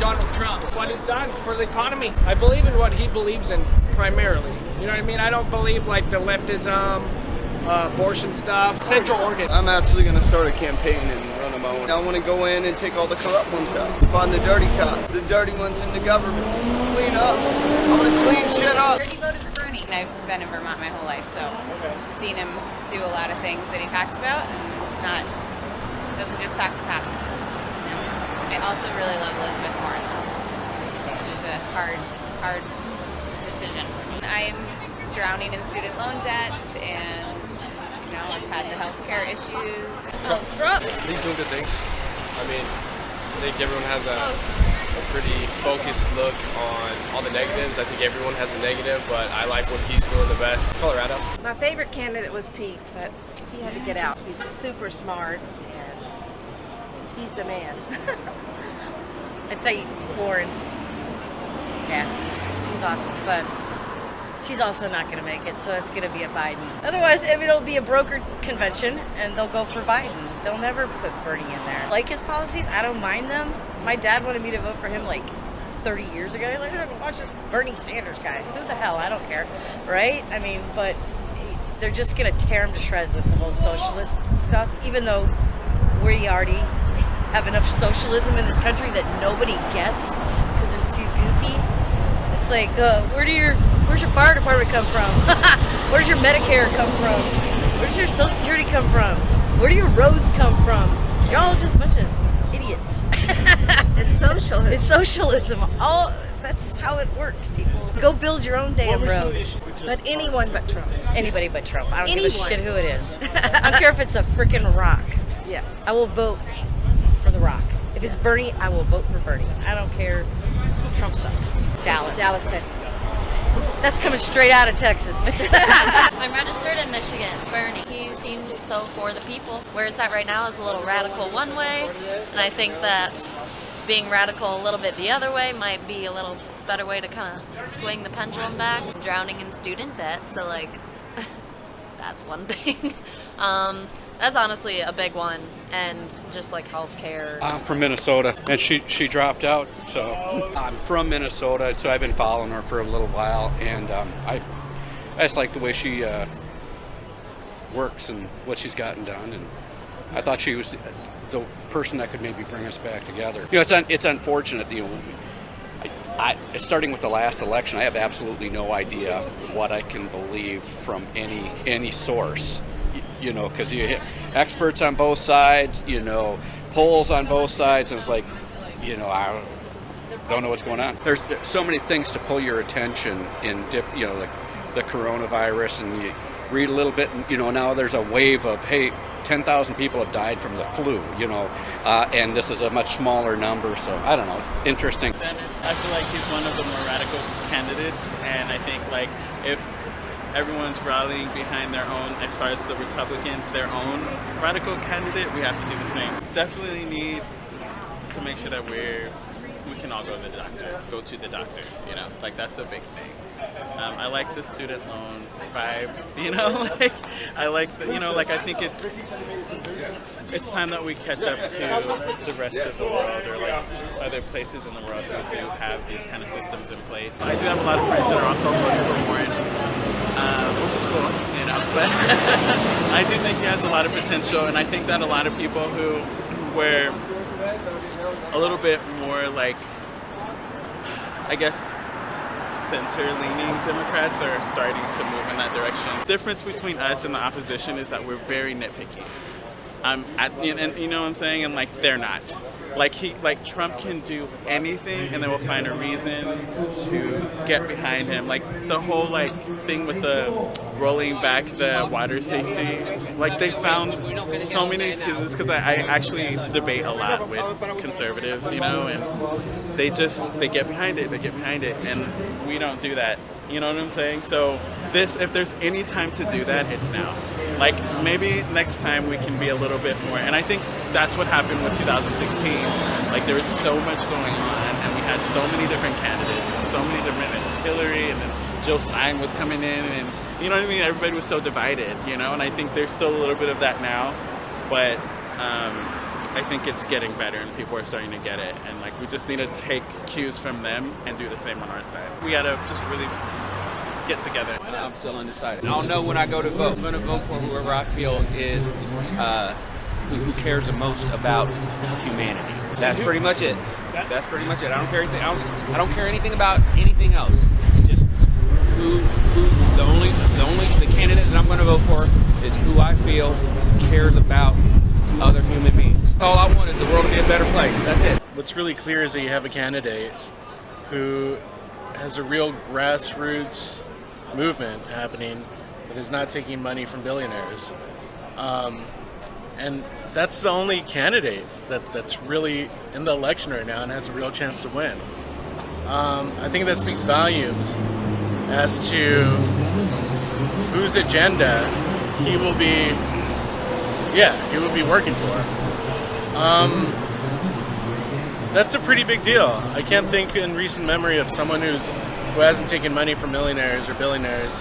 Donald Trump. What he's done for the economy. I believe in what he believes in primarily. You know what I mean? I don't believe like the leftism, abortion stuff. Central Oregon. I'm actually going to start a campaign and run them out. I want to go in and take all the corrupt ones out. Find the dirty cops, the dirty ones in the government. Clean up. I want to clean shit up. Dirty voters are Bernie. I've been in Vermont my whole life, so I've seen him do a lot of things that he talks about, and doesn't just talk the talk. I also really love Elizabeth Warren. It's a hard decision. I'm drowning in student loan debt, and I've had the healthcare issues. Trump. He's doing good things. I mean, I think everyone has a pretty focused look on all the negatives. I think everyone has a negative, but I like what he's doing the best. Colorado. My favorite candidate was Pete, but he had to get out. He's super smart, and he's the man. I'd say Warren. Yeah, she's awesome, but she's also not going to make it, so it's going to be a Biden. Otherwise, it'll be a brokered convention, and they'll go for Biden. They'll never put Bernie in there. Like his policies, I don't mind them. My dad wanted me to vote for him like 30 years ago. He's like, watch this Bernie Sanders guy. Who the hell? I don't care, right? I mean, but they're just going to tear him to shreds with the whole socialist stuff, even though we already have enough socialism in this country that nobody gets because they're too goofy. It's like, where's your fire department come from? Where's your Medicare come from? Where's your Social Security come from? Where do your roads come from? You're all just a bunch of idiots. It's socialism. It's socialism. That's how it works, people. Go build your own damn road. But anyone but Trump. Anybody but Trump. I don't give a shit who it is. I don't care if it's a freaking rock. Yeah. I will vote for the rock. If it's Bernie, I will vote for Bernie. I don't care. Trump sucks. Dallas, Texas. That's coming straight out of Texas, man. I'm registered in Michigan. Bernie, he seems so for the people. Where it's at right now is a little radical one way, and I think that being radical a little bit the other way might be a little better way to kind of swing the pendulum back. I'm drowning in student debt, so like, that's one thing. That's honestly a big one, and just like healthcare. I'm from Minnesota, and she dropped out, so I'm from Minnesota, so I've been following her for a little while, and I just like the way she works and what she's gotten done, and I thought she was the person that could maybe bring us back together. It's unfortunate, starting with the last election, I have absolutely no idea what I can believe from any source. Because you hit experts on both sides, polls on both sides, and it's like, I don't know what's going on. There's so many things to pull your attention in, like the coronavirus, and you read a little bit, and, now there's a wave of, hey, 10,000 people have died from the flu, and this is a much smaller number, so I don't know, interesting. Sanders, I feel like he's one of the more radical candidates, and I think, like, if everyone's rallying behind their own, as far as the Republicans, their own radical candidate, we have to do the same. Definitely need to make sure that we can all go to the doctor, like that's a big thing. I like the student loan vibe, like I like I think it's time that we catch up to the rest of the world, or like other places in the world who do have these kind of systems in place. I do have a lot of friends that are also voting for Warren. Which is cool, but I do think he has a lot of potential, and I think that a lot of people who were a little bit more like, I guess, center-leaning Democrats are starting to move in that direction. The difference between us and the opposition is that we're very nitpicky. And you know what I'm saying? And like, they're not. Like Trump can do anything, and they will find a reason to get behind him. Like the whole thing with the rolling back the water safety. Like they found so many excuses, because I actually debate a lot with conservatives, and they get behind it. They get behind it, and we don't do that. You know what I'm saying? So if there's any time to do that, it's now. Like maybe next time we can be a little bit more, and I think that's what happened with 2016. Like there was so much going on, and we had so many different candidates, and so many different, and it was Hillary, and then Jill Stein was coming in, and you know what I mean? Everybody was so divided, and I think there's still a little bit of that now, but I think it's getting better and people are starting to get it. And like we just need to take cues from them and do the same on our side. We gotta just really get together. I'm still undecided. I don't know when I go to vote. I'm going to vote for whoever I feel is who cares the most about humanity. That's pretty much it. That's pretty much it. I don't care anything. I don't care anything about anything else. Just the candidate that I'm going to vote for is who I feel cares about other human beings. All I want is the world to be a better place. That's it. What's really clear is that you have a candidate who has a real grassroots movement happening that is not taking money from billionaires. And that's the only candidate that's really in the election right now and has a real chance to win. I think that speaks volumes as to whose agenda he will be working for. That's a pretty big deal. I can't think in recent memory of someone who hasn't taken money from millionaires or billionaires.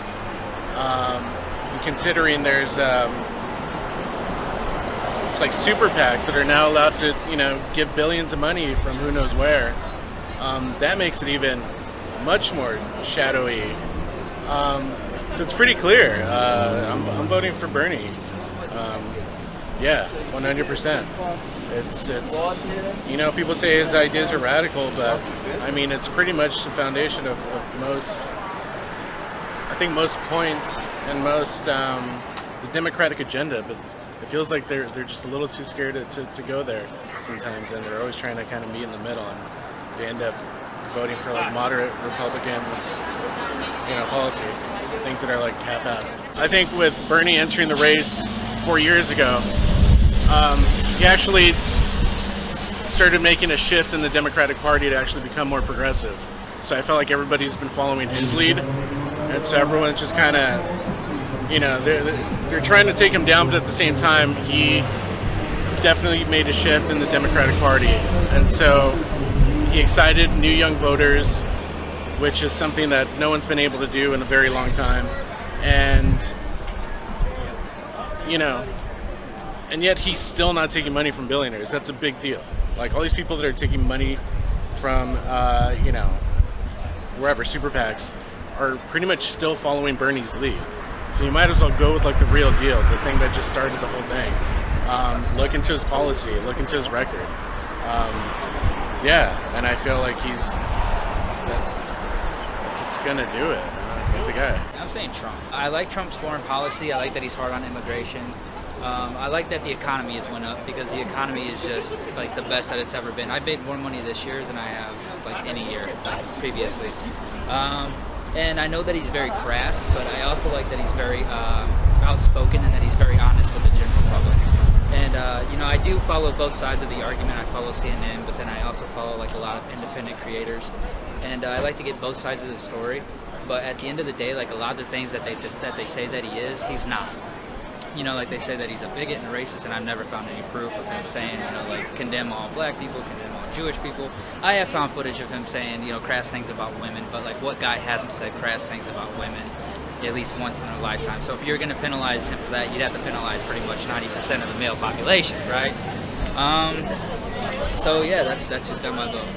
Considering there's like super PACs that are now allowed to, give billions of money from who knows where. That makes it even much more shadowy. So it's pretty clear. I'm voting for Bernie. 100%. It's people say his ideas are radical, but I mean it's pretty much the foundation of most points and most the Democratic agenda. But it feels like they're just a little too scared to go there sometimes, and they're always trying to kind of meet in the middle, and they end up voting for like moderate Republican policy, things that are like half-assed. I think with Bernie entering the race 4 years ago, he actually started making a shift in the Democratic Party to actually become more progressive. So I felt like everybody's been following his lead, and so everyone's just kind of, they're trying to take him down, but at the same time, he definitely made a shift in the Democratic Party, and so he excited new young voters, which is something that no one's been able to do in a very long time, and yet he's still not taking money from billionaires. That's a big deal. Like all these people that are taking money from, wherever, super PACs, are pretty much still following Bernie's lead. So you might as well go with like the real deal, the thing that just started the whole thing. Look into his policy, look into his record. And I feel like it's gonna do it. He's the guy. I'm saying Trump. I like Trump's foreign policy. I like that he's hard on immigration. I like that the economy has went up because the economy is just like the best that it's ever been. I made more money this year than I have like any year previously. And I know that he's very crass, but I also like that he's very outspoken and that he's very honest with the general public. And I do follow both sides of the argument. I follow CNN, but then I also follow like a lot of independent creators. And I like to get both sides of the story. But at the end of the day, like a lot of the things that they say that he is, he's not. Like they say that he's a bigot and racist, and I've never found any proof of him saying, like condemn all black people, condemn all Jewish people. I have found footage of him saying, crass things about women, but like what guy hasn't said crass things about women at least once in their lifetime? So if you're going to penalize him for that, you'd have to penalize pretty much 90% of the male population, right? So yeah, that's just got my vote.